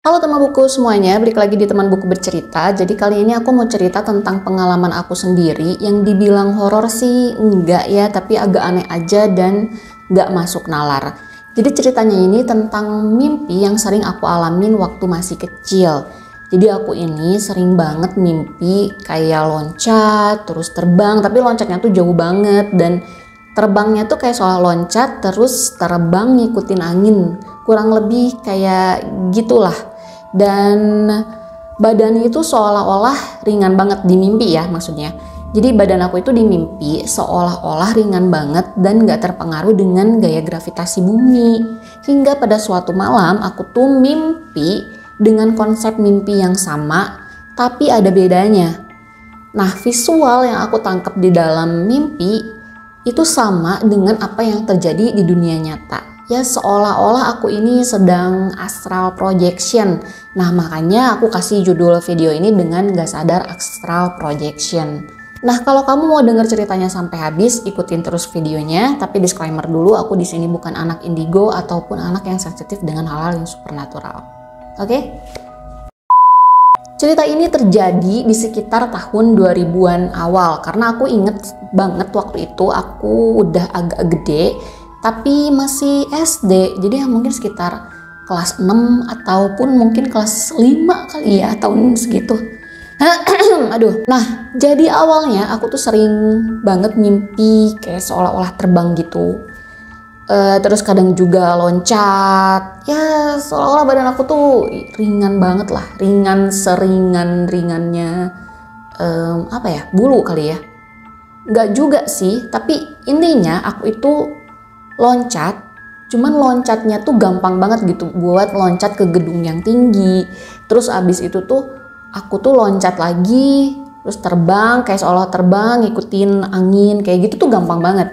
Halo teman buku semuanya, balik lagi di teman buku bercerita. Jadi kali ini aku mau cerita tentang pengalaman aku sendiri yang dibilang horor sih enggak ya, tapi agak aneh aja dan enggak masuk nalar. Jadi ceritanya ini tentang mimpi yang sering aku alamin waktu masih kecil. Jadi aku ini sering banget mimpi kayak loncat, terus terbang, tapi loncatnya tuh jauh banget dan terbangnya tuh kayak soal loncat terus terbang ngikutin angin. Kurang lebih kayak gitulah. Dan badannya itu seolah-olah ringan banget di mimpi ya maksudnya. Jadi badan aku itu di mimpi seolah-olah ringan banget dan gak terpengaruh dengan gaya gravitasi bumi. Hingga pada suatu malam aku tuh mimpi dengan konsep mimpi yang sama tapi ada bedanya. Nah, visual yang aku tangkap di dalam mimpi itu sama dengan apa yang terjadi di dunia nyata. Ya seolah-olah aku ini sedang astral projection. Nah makanya aku kasih judul video ini dengan gak sadar astral projection. Nah kalau kamu mau denger ceritanya sampai habis, ikutin terus videonya. Tapi disclaimer dulu, aku di sini bukan anak indigo ataupun anak yang sensitif dengan hal-hal yang supernatural. Oke? Cerita ini terjadi di sekitar tahun 2000-an awal. Karena aku inget banget waktu itu aku udah agak gede tapi masih SD, jadi ya mungkin sekitar kelas 6 ataupun mungkin kelas 5 kali ya tahun segitu. Aduh. Nah, jadi awalnya aku tuh sering banget mimpi kayak seolah-olah terbang gitu. Terus kadang juga loncat. Ya, seolah-olah badan aku tuh ringan banget lah, ringan seringan-ringannya apa ya? Bulu kali ya. Nggak juga sih, tapi intinya aku itu loncat, cuman loncatnya tuh gampang banget gitu buat loncat ke gedung yang tinggi. Terus abis itu tuh aku tuh loncat lagi, terus terbang kayak seolah terbang ngikutin angin kayak gitu tuh gampang banget.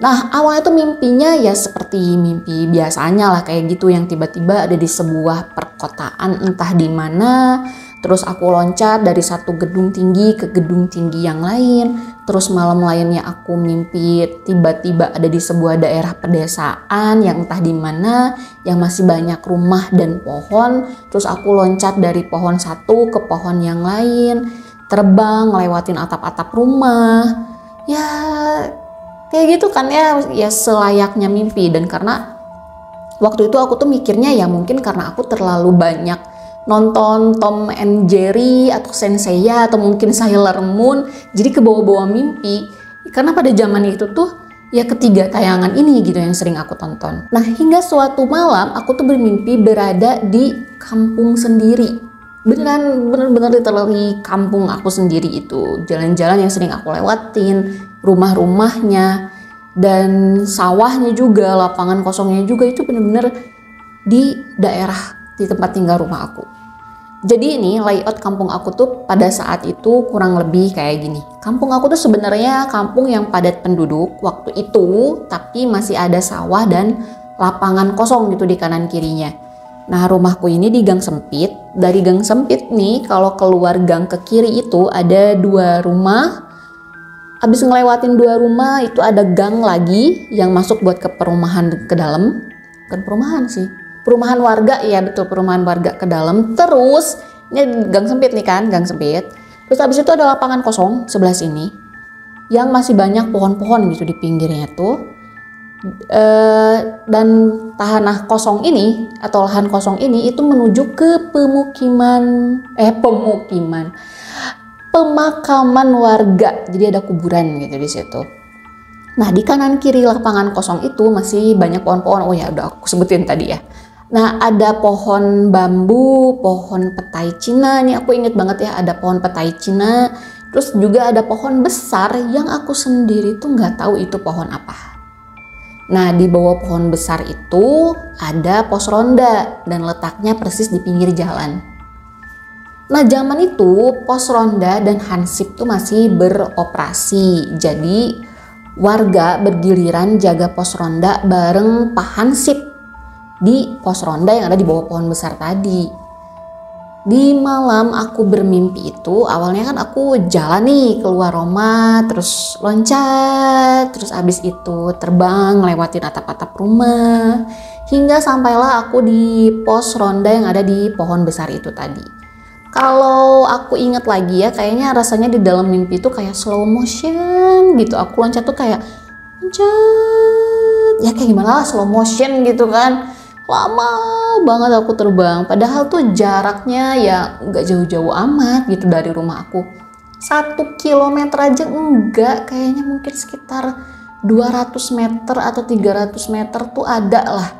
Nah awalnya tuh mimpinya ya seperti mimpi biasanya lah kayak gitu, yang tiba-tiba ada di sebuah perkotaan entah di mana. Terus aku loncat dari satu gedung tinggi ke gedung tinggi yang lain. Terus malam lainnya aku mimpi tiba-tiba ada di sebuah daerah pedesaan yang entah di mana, yang masih banyak rumah dan pohon. Terus aku loncat dari pohon satu ke pohon yang lain, terbang ngelewatin atap-atap rumah. Ya kayak gitu kan ya selayaknya mimpi. Dan karena waktu itu aku tuh mikirnya ya mungkin karena aku terlalu banyak nonton Tom and Jerry atau Senseiya atau mungkin Sailor Moon, jadi kebawa-bawa mimpi. Karena pada zaman itu tuh ya ketiga tayangan ini gitu yang sering aku tonton. Nah hingga suatu malam aku tuh bermimpi berada di kampung sendiri. Bener-bener literally kampung aku sendiri itu. Jalan-jalan yang sering aku lewatin, rumah-rumahnya dan sawahnya juga, lapangan kosongnya juga itu bener-bener di daerah di tempat tinggal rumah aku. Jadi ini layout kampung aku tuh pada saat itu kurang lebih kayak gini. Kampung aku tuh sebenarnya kampung yang padat penduduk waktu itu, tapi masih ada sawah dan lapangan kosong gitu di kanan kirinya. Nah rumahku ini di gang sempit. Dari gang sempit nih kalau keluar gang ke kiri itu ada 2 rumah. Abis ngelewatin 2 rumah itu ada gang lagi yang masuk buat ke perumahan ke dalam. Bukan perumahan sih, perumahan warga, ya betul, perumahan warga ke dalam. Terus ini gang sempit nih kan, gang sempit. Terus habis itu ada lapangan kosong sebelah sini yang masih banyak pohon-pohon gitu di pinggirnya tuh. Dan tanah kosong ini atau lahan kosong ini itu menuju ke pemakaman warga. Jadi ada kuburan gitu di situ. Nah di kanan kiri lapangan kosong itu masih banyak pohon-pohon. Oh ya udah aku sebutin tadi ya. Nah ada pohon bambu, pohon petai Cina. Ini aku inget banget ya, ada pohon petai Cina. Terus juga ada pohon besar yang aku sendiri tuh nggak tahu itu pohon apa. Nah di bawah pohon besar itu ada pos ronda dan letaknya persis di pinggir jalan. Nah zaman itu pos ronda dan hansip tuh masih beroperasi. Jadi warga bergiliran jaga pos ronda bareng Pak Hansip di pos ronda yang ada di bawah pohon besar tadi. Di malam aku bermimpi itu, awalnya kan aku jalan nih keluar rumah, terus loncat, terus abis itu terbang lewatin atap-atap rumah, hingga sampailah aku di pos ronda yang ada di pohon besar itu tadi. Kalau aku inget lagi ya, kayaknya rasanya di dalam mimpi itu kayak slow motion gitu. Aku loncat tuh kayak loncat, ya kayak gimana lah, slow motion gitu kan. Lama banget aku terbang, padahal tuh jaraknya ya nggak jauh-jauh amat gitu dari rumah aku. 1 kilometer aja enggak, kayaknya mungkin sekitar 200 meter atau 300 meter tuh ada lah.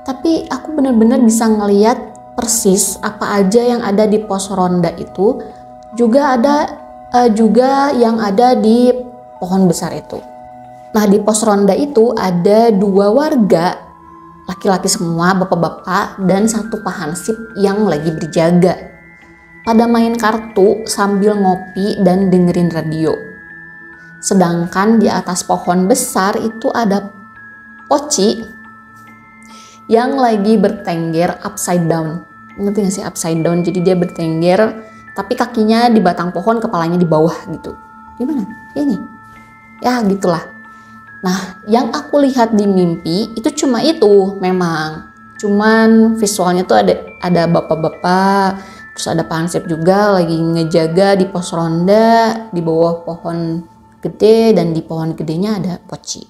Tapi aku bener-bener bisa ngeliat persis apa aja yang ada di pos ronda itu, juga ada juga yang ada di pohon besar itu. Nah, di pos ronda itu ada 2 warga, laki-laki semua, bapak-bapak, dan 1 pahansip yang lagi berjaga. Pada main kartu sambil ngopi dan dengerin radio. Sedangkan di atas pohon besar itu ada Poci yang lagi bertengger upside down. Ngerti gak sih upside down? Jadi dia bertengger tapi kakinya di batang pohon, kepalanya di bawah gitu. Gimana? Ini? Ya gitulah. Nah, yang aku lihat di mimpi itu cuma itu memang. Cuman visualnya tuh ada bapak-bapak, terus ada pansip juga lagi ngejaga di pos ronda di bawah pohon gede, dan di pohon gedenya ada Poci.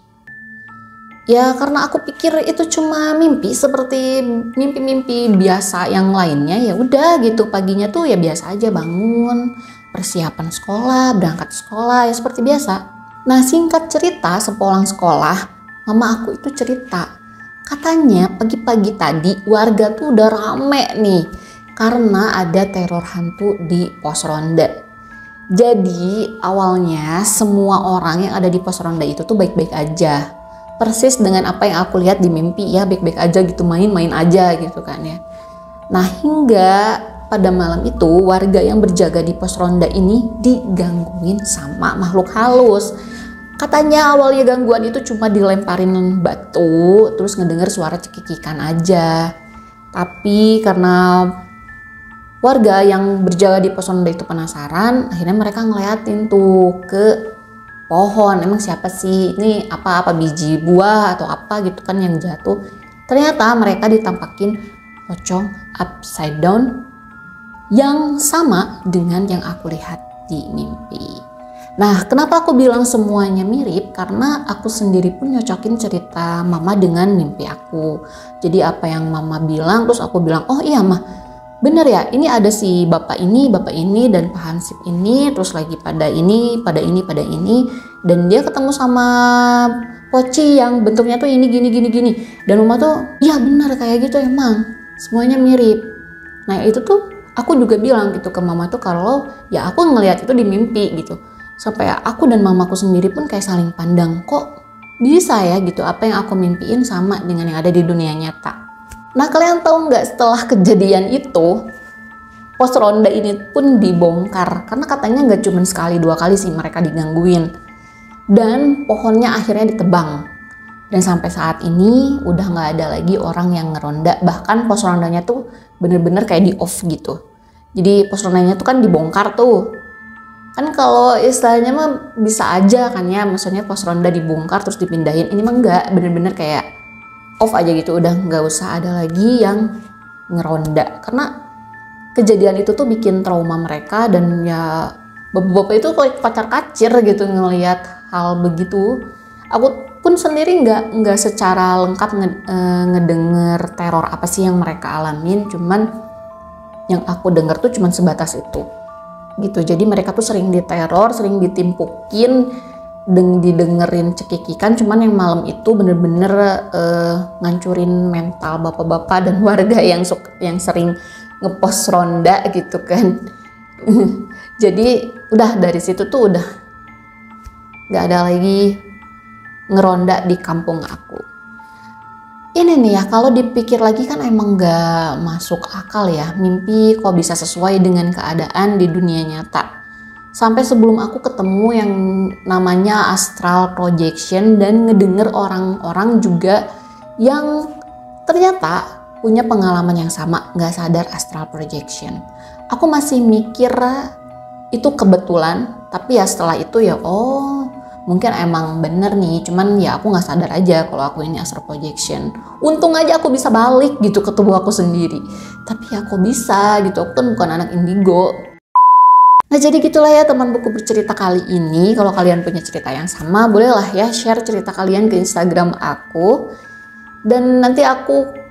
Ya karena aku pikir itu cuma mimpi seperti mimpi-mimpi biasa yang lainnya, ya udah gitu, paginya tuh ya biasa aja, bangun, persiapan sekolah, berangkat sekolah ya seperti biasa. Nah, singkat cerita, sepulang sekolah, mama aku itu cerita, katanya pagi-pagi tadi warga tuh udah rame nih karena ada teror hantu di pos ronda. Jadi awalnya semua orang yang ada di pos ronda itu tuh baik-baik aja, persis dengan apa yang aku lihat di mimpi, ya baik-baik aja gitu, main-main aja gitu kan ya. Nah, hingga pada malam itu warga yang berjaga di pos ronda ini digangguin sama makhluk halus. Katanya awalnya gangguan itu cuma dilemparin batu, terus ngedenger suara cekikikan aja. Tapi karena warga yang berjaga di pos ronda itu penasaran, akhirnya mereka ngeliatin tuh ke pohon. Emang siapa sih ini, apa biji buah atau apa gitu kan yang jatuh. Ternyata mereka ditampakin pocong upside down yang sama dengan yang aku lihat di mimpi. Nah, kenapa aku bilang semuanya mirip? Karena aku sendiri pun nyocokin cerita mama dengan mimpi aku. Jadi apa yang mama bilang, terus aku bilang, oh iya mah, bener ya, ini ada si bapak ini, dan pahansip ini, terus lagi pada ini, dan dia ketemu sama Poci yang bentuknya tuh ini gini. Dan mama tuh, iya bener kayak gitu emang, semuanya mirip. Nah itu tuh aku juga bilang gitu ke mama tuh kalau ya aku ngelihat itu di mimpi gitu. Sampai aku dan mamaku sendiri pun kayak saling pandang, kok bisa ya gitu apa yang aku mimpiin sama dengan yang ada di dunia nyata. Nah, kalian tahu nggak, setelah kejadian itu pos ronda ini pun dibongkar karena katanya nggak cuma sekali 2 kali sih mereka digangguin, dan pohonnya akhirnya ditebang. Dan sampai saat ini udah nggak ada lagi orang yang ngeronda, bahkan pos rondanya tuh bener-bener kayak di off gitu. Jadi pos rondanya tuh kan dibongkar tuh. Kan kalau istilahnya mah bisa aja kan ya, maksudnya pos ronda dibongkar terus dipindahin. Ini mah enggak, bener-bener kayak off aja gitu, udah nggak usah ada lagi yang ngeronda. Karena kejadian itu tuh bikin trauma mereka, dan ya bapak-bapak itu kayak pacar kacir gitu ngelihat hal begitu. Aku pun sendiri nggak secara lengkap ngedenger teror apa sih yang mereka alamin, cuman yang aku denger tuh cuman sebatas itu. Gitu. Jadi mereka tuh sering diteror, sering ditimpukin, didengerin cekikikan. Cuman yang malam itu bener-bener ngancurin mental bapak-bapak dan warga yang sering ngepos ronda gitu kan. Jadi udah dari situ tuh udah nggak ada lagi ngeronda di kampung aku. Ini nih ya, kalau dipikir lagi kan emang gak masuk akal ya, mimpi kok bisa sesuai dengan keadaan di dunia nyata. Sampai sebelum aku ketemu yang namanya astral projection dan ngedenger orang-orang juga yang ternyata punya pengalaman yang sama, nggak sadar astral projection. Aku masih mikir itu kebetulan, tapi ya setelah itu ya oh mungkin emang bener nih, cuman ya aku nggak sadar aja kalau aku ini astral projection. Untung aja aku bisa balik gitu ke tubuh aku sendiri. Tapi ya kok bisa gitu, aku kan bukan anak indigo. Nah jadi gitulah ya teman buku bercerita kali ini. Kalau kalian punya cerita yang sama, bolehlah ya share cerita kalian ke Instagram aku. Dan nanti aku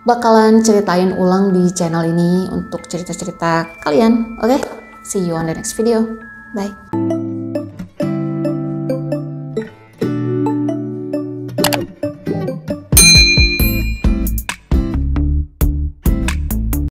bakalan ceritain ulang di channel ini untuk cerita-cerita kalian. Oke? See you on the next video. Bye.